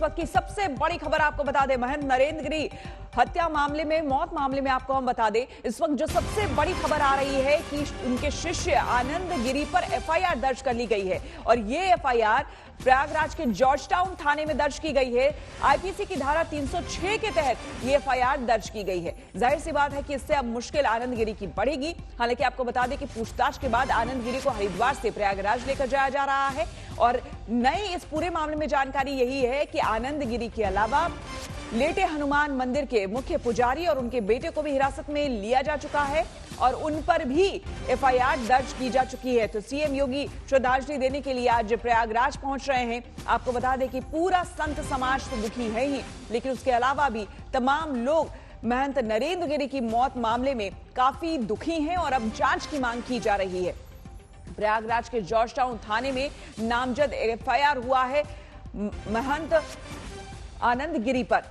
इस वक्त की सबसे बड़ी खबर आपको बता दें, महंत नरेंद्र गिरी हत्या मामले में, मौत मामले में आपको हम बता दें, इस वक्त जो सबसे बड़ी खबर आ रही है कि उनके शिष्य आनंद गिरी पर एफआईआर दर्ज कर ली गई है। और ये एफआईआर प्रयागराज के जॉर्ज टाउन थाने में दर्ज की गई है। आईपीसी की धारा 306 के तहत ये एफआईआर दर्ज की गई है। जाहिर सी बात है कि इससे अब मुश्किल आनंद गिरी की बढ़ेगी। हालांकि आपको बता दें कि पूछताछ के बाद आनंद गिरी को हरिद्वार से प्रयागराज लेकर जाया जा रहा है। और नई इस पूरे मामले में जानकारी यही है कि आनंद गिरी के अलावा लेटे हनुमान मंदिर के मुख्य पुजारी और उनके बेटे को भी हिरासत में लिया जा चुका है और उन पर भी एफआईआर दर्ज की जा चुकी है। तो सीएम योगी श्रद्धांजलि देने के लिए आज प्रयागराज पहुंच रहे हैं। आपको बता दें कि पूरा संत समाज तो दुखी है ही, लेकिन उसके अलावा भी तमाम लोग महंत नरेंद्र गिरी की मौत मामले में काफी दुखी हैं और अब जांच की मांग की जा रही है। प्रयागराज के जॉर्ज टाउन थाने में नामजद एफआईआर हुआ है महंत आनंद गिरी पर।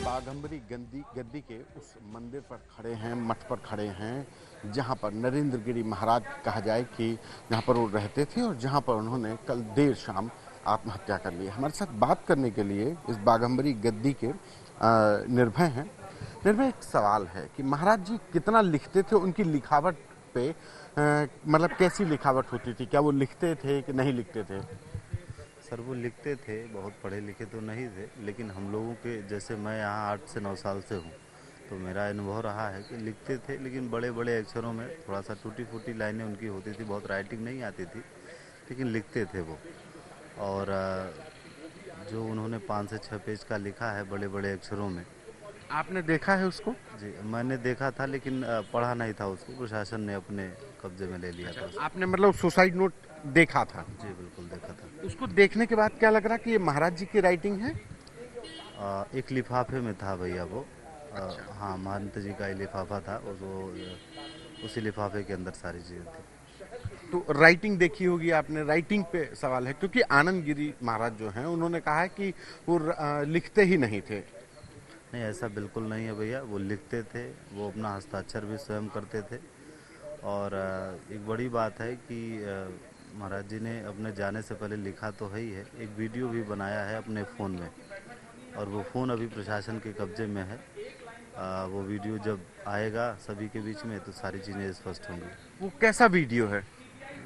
बाघंबरी गद्दी के उस मंदिर पर खड़े हैं, मठ पर खड़े हैं, जहां पर नरेंद्र गिरी महाराज कहा जाए कि जहां पर वो रहते थे और जहां पर उन्होंने कल देर शाम आत्महत्या कर ली। हमारे साथ बात करने के लिए इस बाघंबरी गद्दी के निर्भय हैं। निर्भय, एक सवाल है कि महाराज जी कितना लिखते थे, उनकी लिखावट पे मतलब कैसी लिखावट होती थी? क्या वो लिखते थे कि नहीं लिखते थे? सर वो लिखते थे, बहुत पढ़े लिखे तो नहीं थे, लेकिन हम लोगों के जैसे मैं यहाँ 8 से 9 साल से हूँ, तो मेरा अनुभव रहा है कि लिखते थे, लेकिन बड़े बड़े अक्षरों में थोड़ा सा टूटी फूटी लाइनें उनकी होती थी, बहुत राइटिंग नहीं आती थी, लेकिन लिखते थे वो। और जो उन्होंने 5 से 6 पेज का लिखा है बड़े बड़े अक्षरों में। आपने देखा है उसको? जी, मैंने देखा था, लेकिन पढ़ा नहीं था उसको, प्रशासन ने अपने कब्जे में ले लिया था। आपने मतलब सुसाइड नोट देखा था? जी बिल्कुल देखा था। उसको देखने के बाद क्या लग रहा कि ये महाराज जी की राइटिंग है? एक लिफाफे में था भैया वो। अच्छा। हाँ, महंत जी का ही लिफाफा था, उसी लिफाफे के अंदर सारी चीज़ें थी। तो राइटिंग देखी होगी आपने, राइटिंग पे सवाल है, क्योंकि आनंद गिरी महाराज जो हैं उन्होंने कहा है कि वो लिखते ही नहीं थे। नहीं, ऐसा बिल्कुल नहीं है भैया, वो लिखते थे, वो अपना हस्ताक्षर भी स्वयं करते थे। और एक बड़ी बात है कि महाराज जी ने अपने जाने से पहले लिखा तो है ही है, एक वीडियो भी बनाया है अपने फ़ोन में, और वो फ़ोन अभी प्रशासन के कब्जे में है। वो वीडियो जब आएगा सभी के बीच में तो सारी चीज़ें स्पष्ट होंगी। वो कैसा वीडियो है?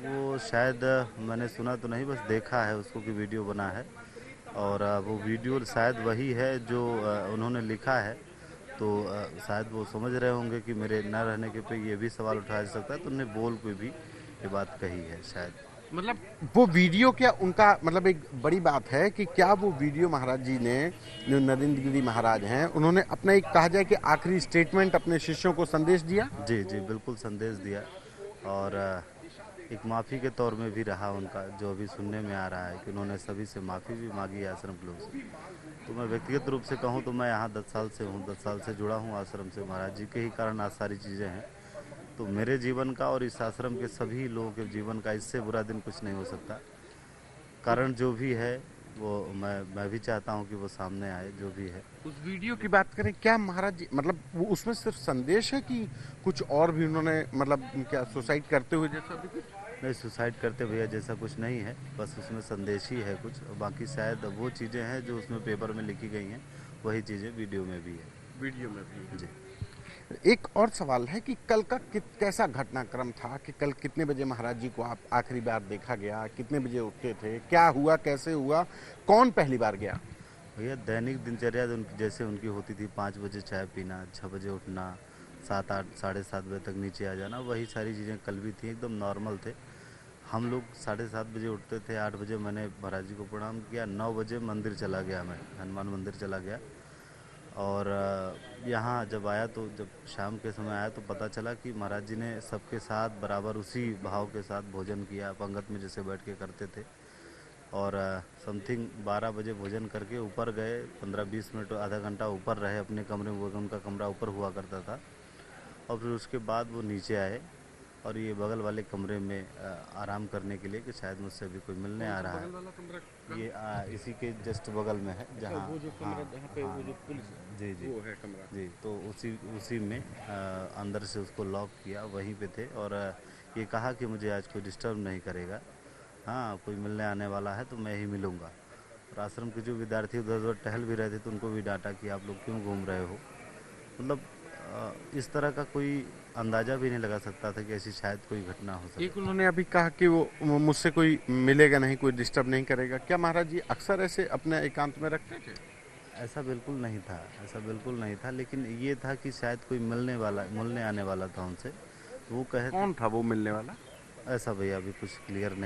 वो शायद मैंने सुना तो नहीं, बस देखा है उसको कि वीडियो बना है, और वो वीडियो शायद वही है जो उन्होंने लिखा है। तो शायद वो समझ रहे होंगे कि मेरे न रहने के पे ये भी सवाल उठाया जा सकता है, तो उन्हें बोल के भी ये बात कही है शायद। मतलब वो वीडियो क्या उनका, मतलब एक बड़ी बात है कि क्या वो वीडियो महाराज जी ने, जो नरेंद्र गिरी महाराज हैं, उन्होंने अपना एक कहा जाए कि आखिरी स्टेटमेंट अपने शिष्यों को संदेश दिया? जी जी बिल्कुल संदेश दिया, और एक माफ़ी के तौर में भी रहा उनका, जो अभी सुनने में आ रहा है कि उन्होंने सभी से माफ़ी भी मांगी है आश्रम के लोगों से। तो मैं व्यक्तिगत रूप से कहूँ तो मैं यहाँ 10 साल से हूँ, 10 साल से जुड़ा हूँ आश्रम से। महाराज जी के ही कारण आज सारी चीज़ें हैं। तो मेरे जीवन का और इस आश्रम के सभी लोगों के जीवन का इससे बुरा दिन कुछ नहीं हो सकता। कारण जो भी है वो मैं भी चाहता हूँ कि वो सामने आए, जो भी है। उस वीडियो की बात करें, क्या महाराज जी मतलब वो उसमें सिर्फ संदेश है कि कुछ और भी उन्होंने, मतलब क्या सुसाइड करते हुए जैसा भी कुछ? नहीं, सुसाइड करते भैया जैसा कुछ नहीं है, बस उसमें संदेश ही है कुछ, बाकी शायद वो चीज़ें हैं जो उसमें पेपर में लिखी गई हैं, वही चीज़ें वीडियो में भी है। वीडियो में भी है। जी। एक और सवाल है कि कल का कैसा घटनाक्रम था, कि कल कितने बजे महाराज जी को आप आखिरी बार देखा गया, कितने बजे उठते थे, क्या हुआ, कैसे हुआ, कौन पहली बार गया? भैया दैनिक दिनचर्या उनकी जैसे उनकी होती थी, 5 बजे चाय पीना, 6 बजे उठना, 7 8 साढ़े 7 बजे तक नीचे आ जाना, वही सारी चीज़ें कल भी थी, एकदम नॉर्मल थे। हम लोग 7:30 बजे उठते थे, 8 बजे मैंने महाराज जी को प्रणाम किया, 9 बजे मंदिर चला गया, मैं हनुमान मंदिर चला गया। और यहाँ जब आया तो जब शाम के समय आया तो पता चला कि महाराज जी ने सबके साथ बराबर उसी भाव के साथ भोजन किया, पंगत में जैसे बैठ के करते थे। और समथिंग 12 बजे भोजन करके ऊपर गए, 15-20 मिनट आधा घंटा ऊपर रहे अपने कमरे में, उनका कमरा ऊपर हुआ करता था। और फिर उसके बाद वो नीचे आए और ये बगल वाले कमरे में आराम करने के लिए कि शायद मुझसे अभी कोई मिलने आ रहा है। ये इसी के जस्ट बगल में है जहाँ वो जो कमरा हाँ, जहाँ पे हाँ, वो जो पुलिस जी जी वो है कमरा। जी, तो उसी में अंदर से उसको लॉक किया, वहीं पे थे और ये कहा कि मुझे आज कोई डिस्टर्ब नहीं करेगा, हाँ कोई मिलने आने वाला है तो मैं ही मिलूँगा। और आश्रम के जो विद्यार्थी उधर उधर टहल भी रहे थे तो उनको भी डांटा कि आप लोग क्यों घूम रहे हो। मतलब इस तरह का कोई अंदाज़ा भी नहीं लगा सकता था कि ऐसी शायद कोई घटना हो सके। एक उन्होंने अभी कहा कि वो मुझसे कोई मिलेगा नहीं, कोई डिस्टर्ब नहीं करेगा। क्या महाराज जी अक्सर ऐसे अपने एकांत में रखते थे? ऐसा बिल्कुल नहीं था, ऐसा बिल्कुल नहीं था, लेकिन ये था कि शायद कोई मिलने आने वाला था उनसे, तो वो कहे कौन था वो मिलने वाला? ऐसा भैया अभी कुछ क्लियर नहीं